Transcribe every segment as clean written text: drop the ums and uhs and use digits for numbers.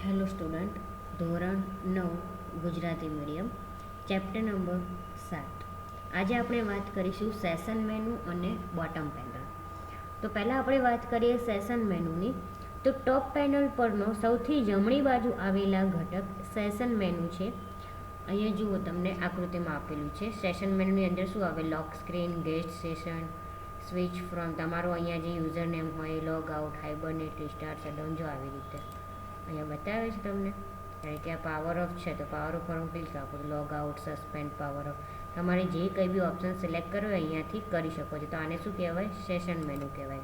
Hello student, ધોરણ 9 Gujarati medium, chapter number 7. આજે આપણે વાત કરીશું સેશન મેનુ અને બોટમ પેનલ. તો પહેલાં આપણે વાત કરીએ સેશન મેનુની. તો ટોપ પેનલ પરનો સૌથી જમણી બાજુ આવેલા ઘટક સેશન મેનુ છે. અહીંયા જુઓ, તમને આકૃતિમાં આપેલું છે. સેશન મેનુની અંદર શું આવે? Lock screen, guest session, switch from, તમારો અહીંયા જે યુઝર નેમ હોય, log out, hibernate, restart, shutdown, જો આવી રીતે અહીંયા બતાવે છે તમને. કારણ કે આ પાવર ઓફ છે, તો પાવર ઓફ પર હું ક્લિક આપું તો log out, suspend, power of, તમારે જે કંઈ બી ઓપ્શન સિલેક્ટ કરો અહીંયાથી કરી શકો છો. તો આને શું કહેવાય? સેશન મેનુ કહેવાય.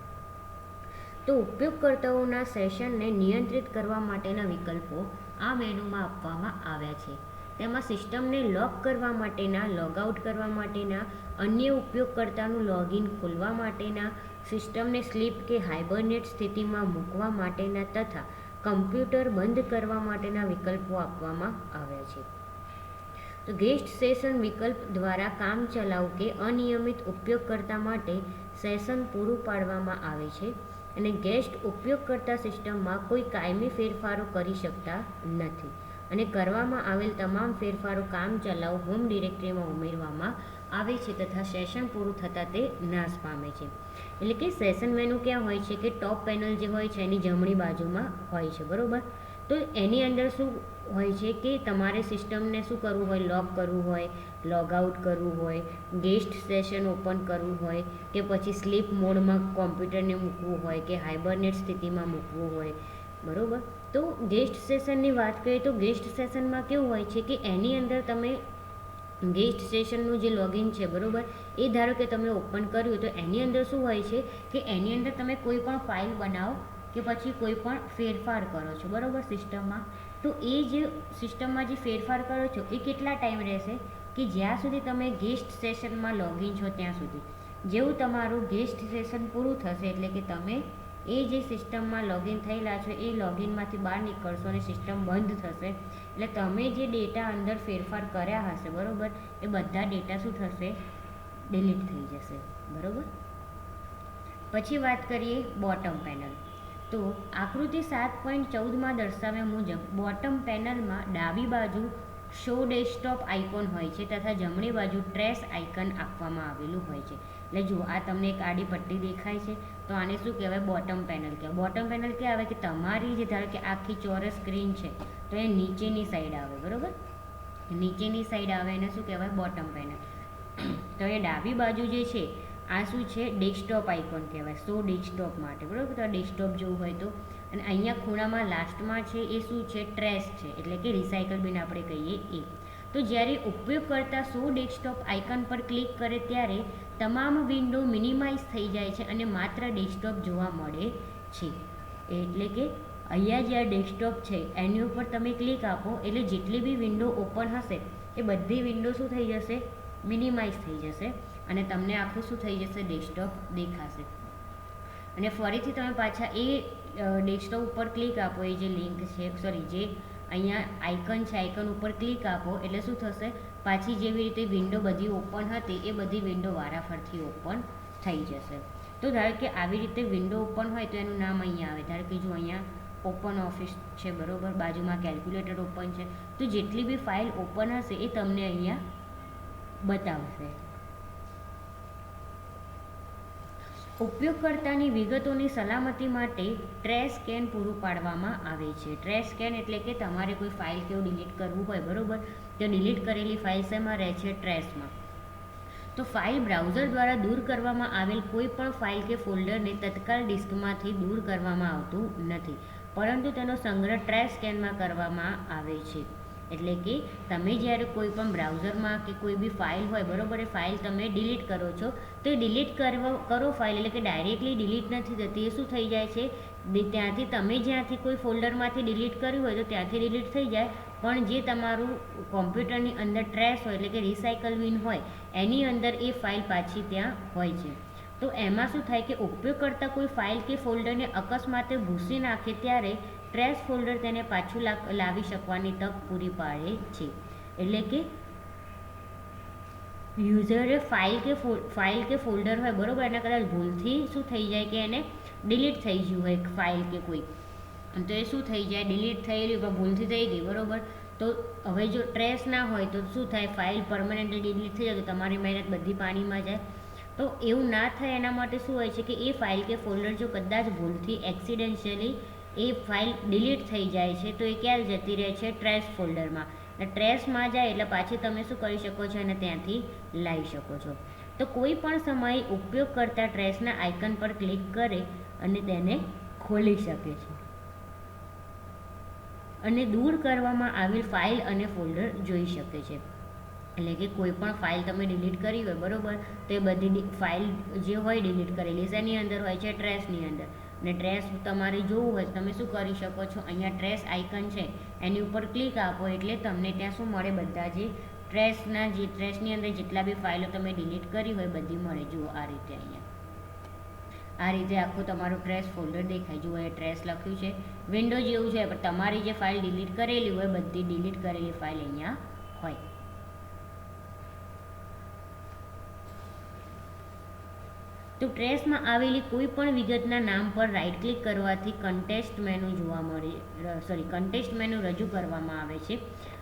તો ઉપયોગકર્તાઓના સેશનને નિયંત્રિત કરવા માટેના વિકલ્પો આ મેનુમાં આપવામાં આવ્યા છે. તેમાં સિસ્ટમને લોક કરવા માટેના, લોગ આઉટ કરવા માટેના, અન્ય ઉપયોગકર્તાનું લોગિન ખોલવા માટેના, સિસ્ટમને સ્લીપ કે હાઇબરનેટ સ્થિતિમાં મૂકવા માટેના તથા કમ્પ્યુટર બંધ કરવા માટેના વિકલ્પો આપવામાં આવ્યા છે. તો ગેસ્ટ સેશન વિકલ્પ દ્વારા કામચલાઉ કે અનિયમિત ઉપયોગકર્તા માટે સેશન પૂરું પાડવામાં આવે છે અને ગેસ્ટ ઉપયોગકર્તા સિસ્ટમમાં કોઈ કાયમી ફેરફારો કરી શકતા નથી અને કરવામાં આવેલ તમામ ફેરફારો કામચલાઉ હોમ ડિરેક્ટરીમાં ઉમેરવામાં આવે છે તથા સેશન પૂરું થતાં તે નાશ પામે છે. એટલે કે સેશન મેનુ ક્યાં હોય છે કે ટોપ પેનલ જે હોય છે એની જમણી બાજુમાં હોય છે, બરાબર. તો એની અંદર શું હોય છે કે તમારે સિસ્ટમને શું કરવું હોય? લોક કરવું હોય, લોગ આઉટ કરવું હોય, ગેસ્ટ સેશન ઓપન કરવું હોય કે પછી સ્લીપ મોડમાં કોમ્પ્યુટરને મૂકવું હોય કે હાઇબરનેટ સ્થિતિમાં મૂકવું હોય, બરાબર. તો ગેસ્ટ સેશનની વાત કરીએ તો ગેસ્ટ સેશનમાં કેવું હોય છે કે એની અંદર તમે ગેસ્ટ સેશનનું જે લોગિન છે, બરાબર, એ ધારો કે તમે ઓપન કર્યું તો એની અંદર શું હોય છે કે એની અંદર તમે કોઈ પણ ફાઇલ બનાવો કે પછી કોઈ પણ ફેરફાર કરો છો, બરાબર, સિસ્ટમમાં. તો એ જે સિસ્ટમમાં જે ફેરફાર કરો છો એ કેટલા ટાઈમ રહેશે? કે જ્યાં સુધી તમે ગેસ્ટ સેશનમાં લોગિન છો ત્યાં સુધી. જેવું તમારું ગેસ્ટ સેશન પૂરું થશે એટલે કે તમે એ જે સિસ્ટમમાં લોગિન થયેલા છો એ લોગિનમાંથી બહાર નીકળશો અને સિસ્ટમ બંધ થશે એટલે તમે જે ડેટા અંદર ફેરફાર કર્યા હશે, બરાબર, એ બધા ડેટા શું થશે? ડિલીટ થઈ જશે, બરાબર. પછી વાત કરીએ બોટમ પેનલ. તો આકૃતિ 7.14માં દર્શાવ્યા મુજબ બોટમ પેનલમાં ડાબી બાજુ શો ડેસ્કટોપ આઇકોન હોય છે તથા જમણી બાજુ ટ્રેસ આઇકન આપવામાં આવેલું હોય છે. એટલે જુઓ, આ તમને એક આડી પટ્ટી દેખાય છે, તો આને શું કહેવાય? બોટમ પેનલ કહેવાય. બોટમ પેનલ ક્યાં આવે? કે તમારી જે ધારો કે આખી ચોરસ સ્ક્રીન છે તો એ નીચેની સાઈડ આવે, બરાબર, નીચેની સાઈડ આવે એને શું કહેવાય? Bottom panel. તો એ ડાબી બાજુ જે છે આ શું છે? ડેસ્કટોપ આઇકોન કહેવાય. સો ડેસ્કટોપ માટે, બરાબર. તો આ ડેસ્કટોપ જેવું હોય તો, અને અહીંયા ખૂણામાં લાસ્ટમાં છે એ શું છે? ટ્રેસ છે, એટલે કે રિસાયકલ બિન આપણે કહીએ એ. તો જ્યારે ઉપયોગકર્તા સો ડેસ્કટોપ આઇકન પર ક્લિક કરે ત્યારે તમામ વિન્ડો મિનિમાઇઝ થઈ જાય છે અને માત્ર ડેસ્કટોપ જોવા મળે છે. એટલે કે અહીંયા જે આ ડેસ્કટોપ છે એની ઉપર તમે ક્લિક આપો એટલે જેટલી બી વિન્ડો ઓપન હશે એ બધી વિન્ડો શું થઈ જશે? મિનિમાઇઝ થઈ જશે અને તમને આખું શું થઈ જશે? ડેસ્કટોપ દેખાશે. અને ફરીથી તમે પાછા એ ડેસ્કટોપ ઉપર ક્લિક આપો, એ જે લિંક છે, સોરી, જે અહીંયા આઇકન છે, આઇકન ઉપર ક્લિક આપો એટલે શું થશે? પાછી જેવી રીતે વિન્ડો બધી ઓપન હતી એ બધી વિન્ડો વારાફરતી ઓપન થઈ જશે. તો ધારો કે આવી રીતે વિન્ડો ઓપન હોય તો એનું નામ અહીંયા આવે. ધારો કે જો અહીંયા ઓપન ઓફિસ છે, બરાબર, બાજુમાં કેલ્ક્યુલેટર ઓપન છે, તો જેટલી બી ફાઇલ ઓપન હશે એ તમને અહીંયા બતાવશે. ઉપયોગકર્તાની વિગતોની સલામતી માટે ટ્રેશ સ્કેન પૂરું પાડવામાં આવે છે. ટ્રેશ સ્કેન એટલે કે તમારે કોઈ ફાઇલ કેવું ડિલીટ કરવું હોય, બરાબર, તો ડિલીટ કરેલી ફાઇલ શેમાં રહે છે? ટ્રેશમાં. તો ફાઇલ બ્રાઉઝર દ્વારા દૂર કરવામાં આવેલ કોઈ પણ ફાઇલ કે ફોલ્ડરને તત્કાલ ડિસ્કમાંથી દૂર કરવામાં આવતું નથી, પરંતુ તેનો સંગ્રહ ટ્રેશ સ્કેનમાં કરવામાં આવે છે. એટલે કે તમે જ્યારે કોઈ પણ બ્રાઉઝરમાં કે કોઈ બી ફાઇલ હોય, બરાબર, એ ફાઇલ તમે ડિલીટ કરો છો તો એ ડિલીટ કરો ફાઇલ એટલે કે ડાયરેક્ટલી ડિલીટ નથી થતી. એ શું થઈ જાય છે? ત્યાંથી તમે જ્યાંથી કોઈ ફોલ્ડરમાંથી ડિલીટ કર્યું હોય તો ત્યાંથી ડિલીટ થઈ જાય, પણ જે તમારું કોમ્પ્યુટરની અંદર ટ્રેશ હોય એટલે કે રિસાયકલ બિન હોય એની અંદર એ ફાઇલ પાછી ત્યાં હોય છે. તો એમાં શું થાય કે ઉપયોગકર્તા કોઈ ફાઇલ કે ફોલ્ડરને અકસ્માતે ભૂંસી નાખે ત્યારે ટ્રેશ ફોલ્ડર તેને પાછું લાવી શકવાની તક પૂરી પાડે છે. એટલે કે યુઝરે ફાઇલ કે ફોલ્ડર હોય, બરાબર, એના કદાચ ભૂલથી શું થઈ જાય કે એને ડિલીટ થઈ ગયું હોય ફાઇલ કે કોઈ, તો એ શું થઈ જાય, ડિલીટ થયેલી ભૂલથી થઈ ગઈ, બરાબર. તો હવે જો ટ્રેસ ના હોય તો શું થાય, ફાઇલ પરમનન્ટલી ડિલીટ થઈ જાય તો તમારી મહેનત બધી પાણીમાં જાય. તો એવું ના થાય એના માટે શું હોય છે કે એ ફાઇલ કે ફોલ્ડર જો કદાચ ભૂલથી એક્સિડેન્શિયલી એ ફાઇલ ડિલીટ થઈ જાય છે તો એ ક્યાં જતી રહે છે, ટ્રેશ ફોલ્ડરમાં. અને ટ્રેશમાં જાય એટલે પાછી તમે શું કરી શકો છો, અને ત્યાંથી લાવી શકો છો. તો કોઈ પણ સમયે ઉપયોગ કરતા ટ્રેશના આઇકન પર ક્લિક કરે અને તેને ખોલી શકે છે અને દૂર કરવામાં આવેલ ફાઇલ અને ફોલ્ડર જોઈ શકે છે. એટલે કે કોઈ પણ ફાઇલ તમે ડિલીટ કરી હોય, બરાબર, તો એ બધી ફાઇલ જે હોય ડિલીટ કરેલી શેની અંદર હોય છે, ટ્રેશની અંદર. અને ટ્રેશ તમારે જોવું હોય તમે શું કરી શકો છો, અહીંયા ટ્રેશ આઇકન છે એની ઉપર ક્લિક આપો એટલે તમને ત્યાં શું મળે, બધા જે ટ્રેશની અંદર જેટલા બી ફાઇલો તમે ડિલીટ કરી હોય બધી મળે. જુઓ આ રીતે, અહીંયા આ રીતે આખું તમારું ટ્રેશ ફોલ્ડર દેખાય. જુઓ એ ટ્રેશ લખ્યું છે, વિન્ડો જેવું છે, પણ તમારી જે ફાઇલ ડિલીટ કરેલી હોય બધી ડિલીટ કરેલી ફાઇલ અહીંયા હોય. તો ટ્રેશમાં આવેલી કોઈ પણ વિગતના નામ પર રાઇટ ક્લિક કરવાથી કન્ટેક્સ્ટ મેનુ રજૂ કરવામાં આવે છે.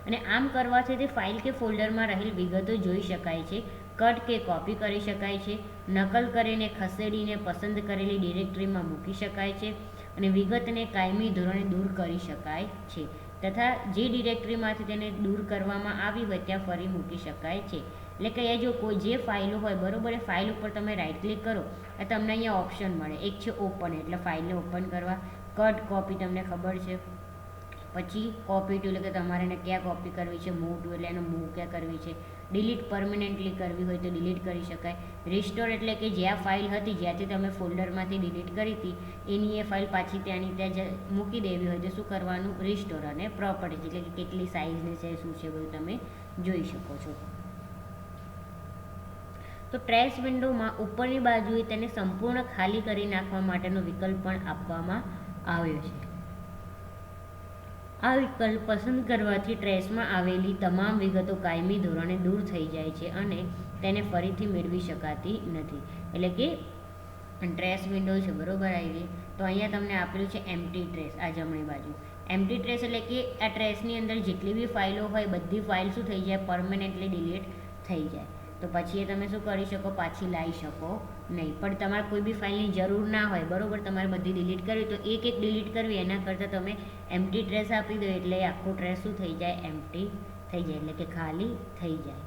અને આમ કરવાથી તે ફાઇલ કે ફોલ્ડરમાં રહેલ વિગતો જોઈ શકાય છે, કટ કે કોપી કરી શકાય છે, નકલ કરીને ખસેડીને પસંદ કરેલી ડિરેક્ટરીમાં મૂકી શકાય છે અને વિગતને કાયમી ધોરણે દૂર કરી શકાય છે, તથા જે ડિરેક્ટરીમાંથી તેને દૂર કરવામાં આવી હોય ત્યાં ફરી મૂકી શકાય છે. એટલે કે જો કોઈ જે ફાઇલો હોય, બરાબર, એ ફાઇલ ઉપર તમે રાઇટ ક્લિક કરો એટલે તમને અહીંયા ઓપ્શન મળે. એક છે ઓપન, એટલે ફાઇલને ઓપન કરવા. કટ કોપી તમને ખબર છે. પછી કોપી ટુ એટલે કે તમારે એને ક્યાં કોપી કરવી છે. મૂવ ટુ એટલે એને મૂવ ક્યાં કરવી છે. ડિલીટ પરમનન્ટલી કરવી હોય તો ડિલીટ કરી શકાય. રિસ્ટોર એટલે કે જ્યાં ફાઇલ હતી, જ્યાંથી તમે ફોલ્ડરમાંથી ડિલીટ કરી હતી એની એ ફાઇલ પાછી ત્યાંની ત્યાં મૂકી દેવી હોય તો શું કરવાનું, રિસ્ટોર. અને પ્રોપર્ટીઝ એટલે કે કેટલી સાઇઝની છે, શું છે, બધું તમે જોઈ શકો છો. તો ટ્રેશ વિન્ડોમાં ઉપરની બાજુએ તેને સંપૂર્ણ ખાલી કરી નાખવા માટેનો વિકલ્પ પણ આપવામાં આવ્યો છે. આ વિકલ્પ પસંદ કરવાથી ટ્રેશમાં આવેલી તમામ વિગતો કાયમી ધોરણે દૂર થઈ જાય છે અને તેને ફરીથી મેળવી શકાતી નથી. એટલે કે ટ્રેશ વિન્ડો છે, બરાબર, આવી. તો અહીંયા તમને આપેલું છે એમ્પ્ટી ટ્રેશ, આ જમણી બાજુ. એમ્પ્ટી ટ્રેશ એટલે કે આ ટ્રેશની અંદર જેટલી બી ફાઇલો હોય બધી ફાઇલ શું થઈ જાય, પરમનન્ટલી ડિલીટ થઈ જાય. તો પછી એ તમે શું કરી શકો, પાછી લાવી શકો નહીં. પણ તમારે કોઈ બી ફાઇલની જરૂર ના હોય, બરાબર, તમારે બધી ડિલીટ કરવી તો એક ડિલીટ કરવી, એના કરતાં તમે એમ્પ્ટી ટ્રેશ આપી દો એટલે આખો ટ્રેશ શું થઈ જાય, એમ્પ્ટી થઈ જાય, એટલે કે ખાલી થઈ જાય.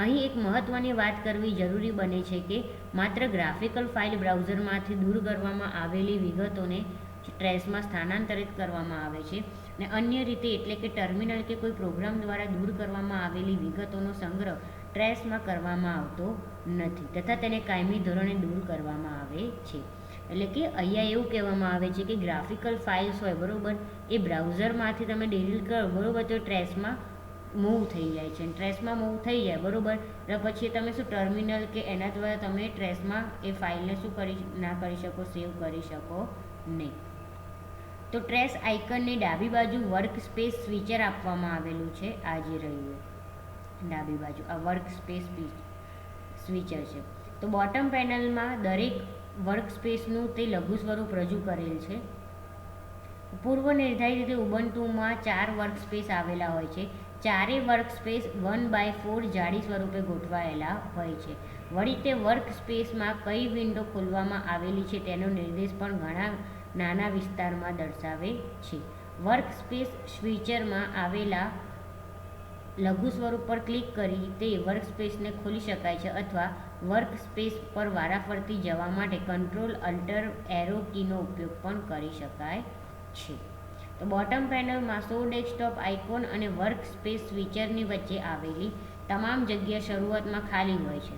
અહીં એક મહત્ત્વની વાત કરવી જરૂરી બને છે કે માત્ર ગ્રાફિકલ ફાઇલ બ્રાઉઝરમાંથી દૂર કરવામાં આવેલી વિગતોને ટ્રેશમાં સ્થાનાંતરિત કરવામાં આવે છે અને અન્ય રીતે એટલે કે ટર્મિનલ કે કોઈ પ્રોગ્રામ દ્વારા દૂર કરવામાં આવેલી વિગતોનો સંગ્રહ ટ્રેશમાં કરવામાં આવતો નથી તથા તેને કાયમી ધોરણે દૂર કરવામાં આવે છે. એટલે કે અહીંયા એવું કહેવામાં આવે છે કે ગ્રાફિકલ ફાઇલ્સ હોય, બરાબર, એ બ્રાઉઝરમાંથી તમે ડિલીટ કરો, બરાબર, તો ટ્રેશમાં મૂવ થઈ જાય છે. ટ્રેશમાં મૂવ થઈ જાય, બરાબર, એટલે પછી તમે શું ટર્મિનલ કે એના દ્વારા તમે ટ્રેશમાં એ ફાઇલને શું ના કરી શકો, સેવ કરી શકો નહીં. તો ટ્રેશ આઇકનની ડાબી બાજુ વર્ક સ્પેસ સ્વિચર આપવામાં આવેલું છે. આ જે રહ્યું ડાબી બાજુ આ વર્ક સ્પેસ સ્વિચર છે. તો બોટમ પેનલમાં દરેક વર્ક સ્પેસનું તે લઘુ સ્વરૂપ રજૂ કરેલ છે. પૂર્વ નિર્ધારિત રીતે ઉબુન્ટુમાં 4 વર્ક સ્પેસ આવેલા હોય છે. ચારેય વર્ક સ્પેસ 1/4 જાડી સ્વરૂપે ગોઠવાયેલા હોય છે. વળી તે વર્ક સ્પેસમાં કઈ વિન્ડો ખોલવામાં આવેલી છે તેનો નિર્દેશ પણ ઘણા નાના વિસ્તારમાં દર્શાવે છે. વર્ક સ્પેસ સ્વિચરમાં આવેલા લઘુ સ્વરૂપ પર ક્લિક કરી તે વર્ક સ્પેસને ખોલી શકાય છે અથવા વર્ક સ્પેસ પર વારાફરતી જવા માટે કંટ્રોલ અલ્ટર એરો કીનો ઉપયોગ પણ કરી શકાય છે. તો બોટમ પેનલમાં શો ડેસ્કટોપ આઇકોન અને વર્ક સ્પેસ સ્વિચરની વચ્ચે આવેલી તમામ જગ્યા શરૂઆતમાં ખાલી હોય છે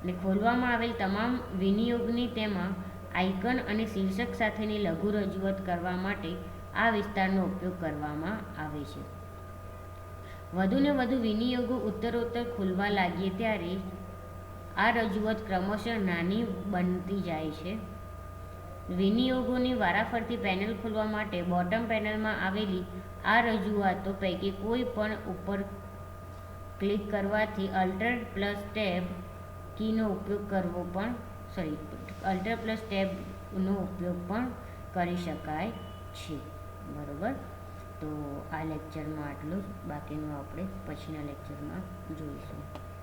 અને ખોલવામાં આવેલ તમામ વિનિયોગની તેમાં આઇકન અને શીર્ષક સાથેની લઘુ રજૂઆત કરવા માટે આ વિસ્તારનો ઉપયોગ કરવામાં આવે છે. વધુને વધુ વિનિયોગો ઉત્તરોત્તર ખુલવા લાગીએ ત્યારે આ રજૂઆત ક્રમશઃ નાની બનતી જાય છે. વિનિયોગોની વારાફરતી પેનલ ખોલવા માટે બોટમ પેનલમાં આવેલી આ રજૂઆતો પૈકી કોઈ પણ ઉપર ક્લિક કરવાથી અલ્ટર +ટેબ કીનો ઉપયોગ કરવો પણ અલ્ટર પ્લસ ટેબનો ઉપયોગ પણ કરી શકાય છે. બરાબર, તો આ લેક્ચરમાં આટલું જ, બાકીનું આપણે પછીના લેક્ચરમાં જોઈશું.